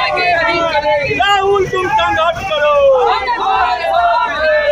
राहुल तुम संघर्ष करो,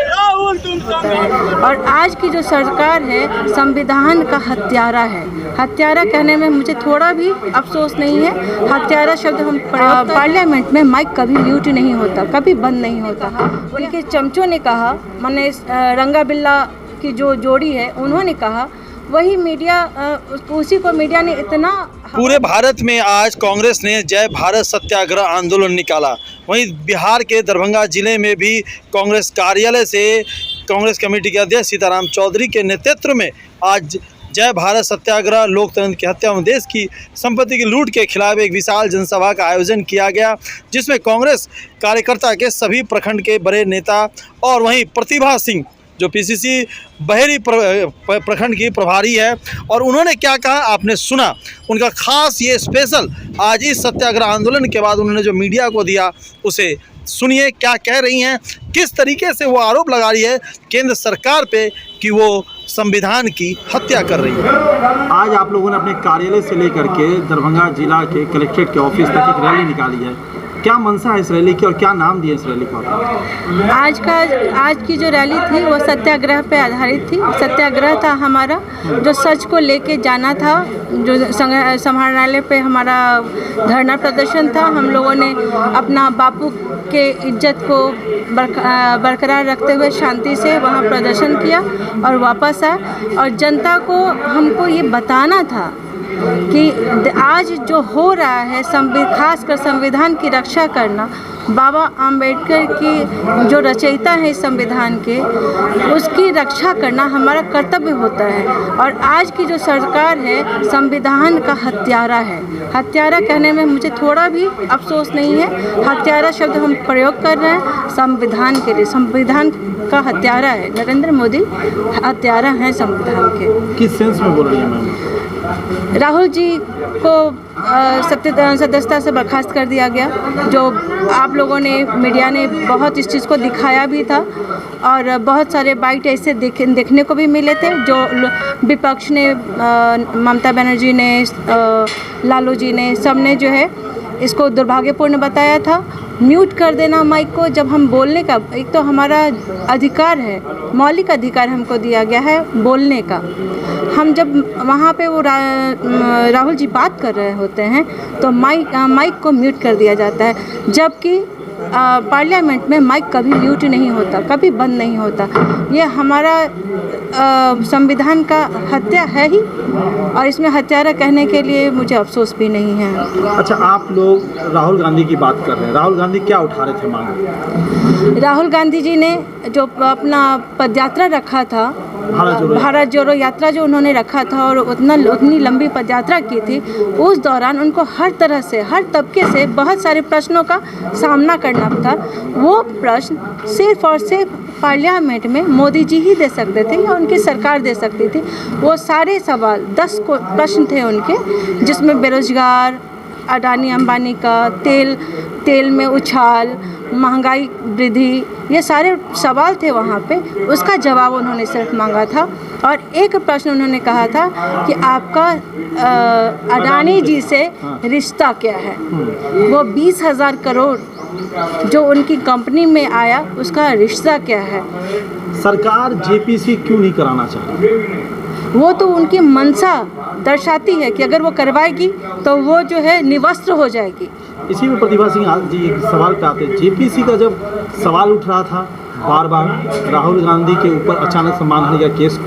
राहुल तुम संघर्ष। और आज की जो सरकार है संविधान का हत्यारा है। हत्यारा कहने में मुझे थोड़ा भी अफसोस नहीं है। हत्यारा शब्द हम पार्लियामेंट में माइक कभी म्यूट नहीं होता, कभी बंद नहीं होता। उनके चमचों ने कहा, माने रंगा बिल्ला की जो जोड़ी है उन्होंने कहा, वही मीडिया, उसी को मीडिया ने इतना। पूरे भारत में आज कांग्रेस ने जय भारत सत्याग्रह आंदोलन निकाला। वहीं बिहार के दरभंगा जिले में भी कांग्रेस कार्यालय से कांग्रेस कमेटी के अध्यक्ष सीताराम चौधरी के नेतृत्व में आज जय भारत सत्याग्रह, लोकतंत्र की हत्या एवं देश की संपत्ति की लूट के खिलाफ एक विशाल जनसभा का आयोजन किया गया, जिसमें कांग्रेस कार्यकर्ता के सभी प्रखंड के बड़े नेता और वहीं प्रतिभा सिंह जो पीसीसी बहेरी प्रखंड की प्रभारी है, और उन्होंने क्या कहा आपने सुना। उनका खास ये स्पेशल आज इस सत्याग्रह आंदोलन के बाद उन्होंने जो मीडिया को दिया उसे सुनिए, क्या कह रही हैं, किस तरीके से वो आरोप लगा रही है केंद्र सरकार पे कि वो संविधान की हत्या कर रही है। आज आप लोगों ने अपने कार्यालय से लेकर के दरभंगा जिला के कलेक्ट्रेट के ऑफिस तक एक रैली निकाली है। क्या मंशा है इस रैली की और क्या नाम दिया इस रैली को? आज की जो रैली थी वो सत्याग्रह पे आधारित थी। सत्याग्रह था हमारा, जो सच को लेके जाना था, जो समाहरणालय पे हमारा धरना प्रदर्शन था। हम लोगों ने अपना बापू के इज्जत को बरकरार रखते हुए शांति से वहाँ प्रदर्शन किया और वापस आए, और जनता को हमको ये बताना था कि आज जो हो रहा है, खासकर संविधान की रक्षा करना, बाबा आम्बेडकर की जो रचयिता है इस संविधान के, उसकी रक्षा करना हमारा कर्तव्य होता है। और आज की जो सरकार है संविधान का हत्यारा है। हत्यारा कहने में मुझे थोड़ा भी अफसोस नहीं है। हत्यारा शब्द हम प्रयोग कर रहे हैं संविधान के लिए। संविधान का हत्यारा है, नरेंद्र मोदी हत्यारा हैं संविधान के। किस सेंस में बोल रही है मैम? राहुल जी को सदस्यता से बर्खास्त कर दिया गया, जो आप लोगों ने, मीडिया ने बहुत इस चीज़ को दिखाया भी था, और बहुत सारे बाइट ऐसे देखने को भी मिले थे। जो विपक्ष ने, ममता बनर्जी ने, लालू जी ने, सब ने जो है इसको दुर्भाग्यपूर्ण बताया था। म्यूट कर देना माइक को, जब हम बोलने का, एक तो हमारा अधिकार है, मौलिक अधिकार हमको दिया गया है बोलने का। हम जब वहाँ पे वो राहुल जी बात कर रहे होते हैं तो माइक को म्यूट कर दिया जाता है, जबकि पार्लियामेंट में माइक कभी म्यूट नहीं होता, कभी बंद नहीं होता। ये हमारा संविधान का हत्या है ही, और इसमें हत्यारा कहने के लिए मुझे अफसोस भी नहीं है। अच्छा, आप लोग राहुल गांधी की बात कर रहे हैं, राहुल गांधी क्या उठा रहे थे मांग? राहुल गांधी जी ने जो अपना पदयात्रा रखा था, भारत जोड़ो यात्रा जो उन्होंने रखा था, और उतनी लंबी पदयात्रा की थी, उस दौरान उनको हर तरह से, हर तबके से बहुत सारे प्रश्नों का सामना करना था। वो प्रश्न सिर्फ और सिर्फ पार्लियामेंट में मोदी जी ही दे सकते थे या उनकी सरकार दे सकती थी। वो सारे सवाल 10 प्रश्न थे उनके, जिसमें बेरोजगार, अडानी अंबानी का तेल में उछाल, महंगाई वृद्धि, ये सारे सवाल थे वहाँ पे। उसका जवाब उन्होंने सिर्फ मांगा था, और एक प्रश्न उन्होंने कहा था कि आपका अडानी जी से रिश्ता क्या है। वो 20,000 करोड़ जो उनकी कंपनी में आया, उसका रिश्ता क्या है। सरकार जेपीसी क्यों नहीं कराना चाहती? वो तो उनकी मंशा दर्शाती है कि अगर वो करवाएगी तो वो जो है निवस्त्र हो जाएगी। इसी में प्रतिभा सिंह जी एक सवाल पे आते हैं। जेपीसी का जब सवाल उठ रहा था बार बार, राहुल गांधी के ऊपर अचानक से मानहानि का केस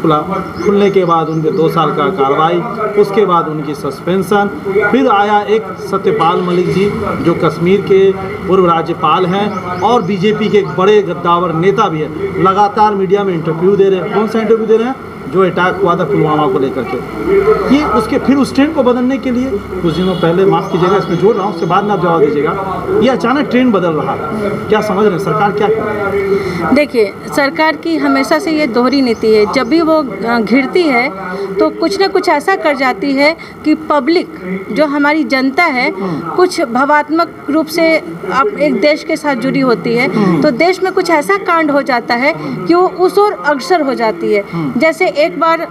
खुलने के बाद उनके 2 साल का कार्रवाई, उसके बाद उनकी सस्पेंशन, फिर आया एक सत्यपाल मलिक जी जो कश्मीर के पूर्व राज्यपाल हैं और बीजेपी के एक बड़े गद्दावर नेता भी हैं, लगातार मीडिया में इंटरव्यू दे रहे हैं। कौन सा इंटरव्यू दे रहे हैं? जो अटैक हुआ था पुलवामा को लेकर के, ये उसके फिर उस ट्रेंड को बदलने के लिए कुछ दिनों पहले, माफ़ कीजिएगा इसमें जोड़ रहा हूँ, उसके बाद में आप जवाब दीजिएगा, ये अचानक ट्रेंड बदल रहा है, क्या समझ रहे हैं? सरकार क्या कर रही है? देखिए, सरकार की हमेशा से ये दोहरी नीति है। जब भी वो घिरती है तो कुछ ना कुछ ऐसा कर जाती है कि पब्लिक, जो हमारी जनता है, कुछ भावात्मक रूप से अब एक देश के साथ जुड़ी होती है, तो देश में कुछ ऐसा कांड हो जाता है कि वो उस ओर अग्रसर हो जाती है। जैसे एक बार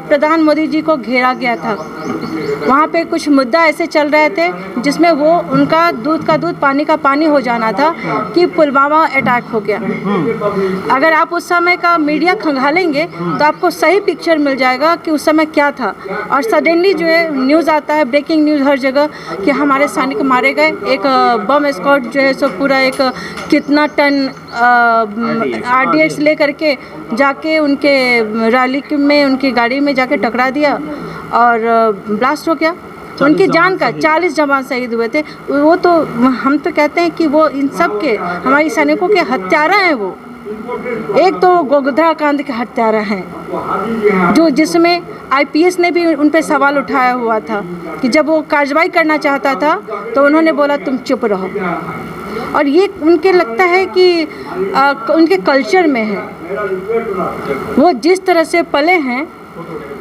प्रधान मोदी जी को घेरा गया था। वहाँ पे कुछ मुद्दा ऐसे चल रहे थे जिसमें वो उनका दूध का दूध पानी का पानी हो जाना था कि पुलवामा अटैक हो गया। अगर आप उस समय का मीडिया खंगालेंगे तो आपको सही पिक्चर मिल जाएगा कि उस समय क्या था। और सडनली जो है न्यूज़ आता है, ब्रेकिंग न्यूज़ हर जगह कि हमारे सैनिक मारे गए। एक बम स्क्वाड जो है सो पूरा एक कितना टन RDX ले करके जाके उनके रैली में उनकी गाड़ी में जाके टकरा दिया और ब्लास्ट हो गया। उनकी जान का 40 जवान शहीद हुए थे। वो तो हम तो कहते हैं कि वो इन सब के हमारे सैनिकों के हत्यारा हैं। वो एक तो गोगधा कांड के हत्यारा हैं जो जिसमें IPS ने भी उन पे सवाल उठाया हुआ था कि जब वो कार्रवाई करना चाहता था तो उन्होंने बोला तुम चुप रहो। और ये उनके लगता है कि उनके कल्चर में है। वो जिस तरह से पले हैं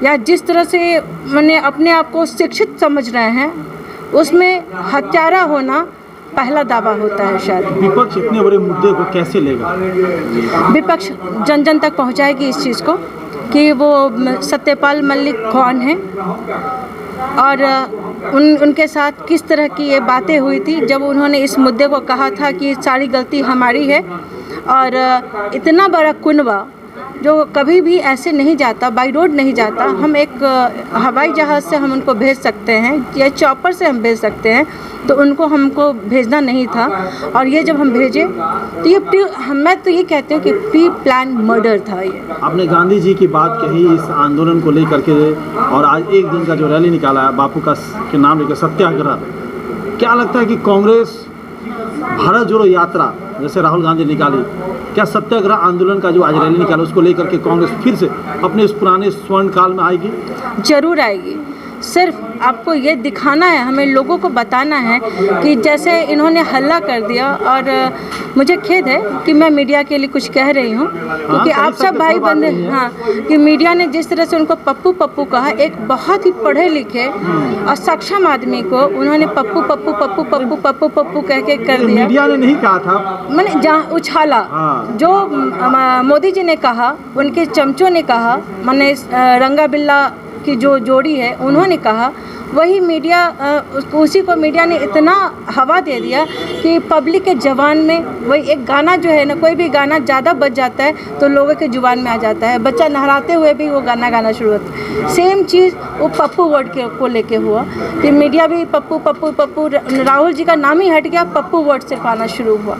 या जिस तरह से मैंने अपने आप को शिक्षित समझ रहे हैं उसमें हत्यारा होना पहला दावा होता है। शायद विपक्ष इतने बड़े मुद्दे को कैसे लेगा? विपक्ष जन जन तक पहुंचाएगी इस चीज़ को कि वो सत्यपाल मलिक कौन है और उनके साथ किस तरह की ये बातें हुई थी जब उन्होंने इस मुद्दे को कहा था कि सारी गलती हमारी है। और इतना बड़ा कुनबा जो कभी भी ऐसे नहीं जाता, बाई रोड नहीं जाता। हम एक हवाई जहाज़ से हम उनको भेज सकते हैं या चॉपर से हम भेज सकते हैं, तो उनको हमको भेजना नहीं था। और ये जब हम भेजे तो ये मैं तो ये कहती हूँ कि प्री प्लान मर्डर था। ये आपने गांधी जी की बात कही इस आंदोलन को लेकर के और आज एक दिन का जो रैली निकाला है बापू का के नाम लेकर सत्याग्रह, क्या लगता है कि कांग्रेस भारत जोड़ो यात्रा जैसे राहुल गांधी निकाली, क्या सत्याग्रह आंदोलन का जो आज रैली निकाला उसको लेकर के कांग्रेस फिर से अपने उस पुराने स्वर्ण काल में आएगी? जरूर आएगी। सिर्फ आपको ये दिखाना है, हमें लोगों को बताना है कि जैसे इन्होंने हल्ला कर दिया। और मुझे खेद है कि मैं मीडिया के लिए कुछ कह रही हूँ क्योंकि आप सब भाई बंधु कि मीडिया ने जिस तरह से उनको पप्पू पप्पू कहा, एक बहुत ही पढ़े लिखे और सक्षम आदमी को उन्होंने पप्पू पप्पू पप्पू पप्पू पप्पू पप्पू कह के कर दिया। मीडिया ने नहीं कहा था, मैंने जहाँ उछाला जो मोदी जी ने कहा, उनके चमचों ने कहा, मैंने रंगा बिल्ला की जो जोड़ी है उन्होंने कहा, वही मीडिया उसी को मीडिया ने इतना हवा दे दिया कि पब्लिक के जबान में वही एक गाना जो है ना, कोई भी गाना ज़्यादा बज जाता है तो लोगों के जुबान में आ जाता है। बच्चा नहलाते हुए भी वो गाना गाना शुरू होता है। सेम चीज़ वो पप्पू वर्ड को लेके हुआ कि मीडिया भी पप्पू पप्पू पप्पू, राहुल जी का नाम ही हट गया, पप्पू वर्ड सिर्फ आना शुरू हुआ।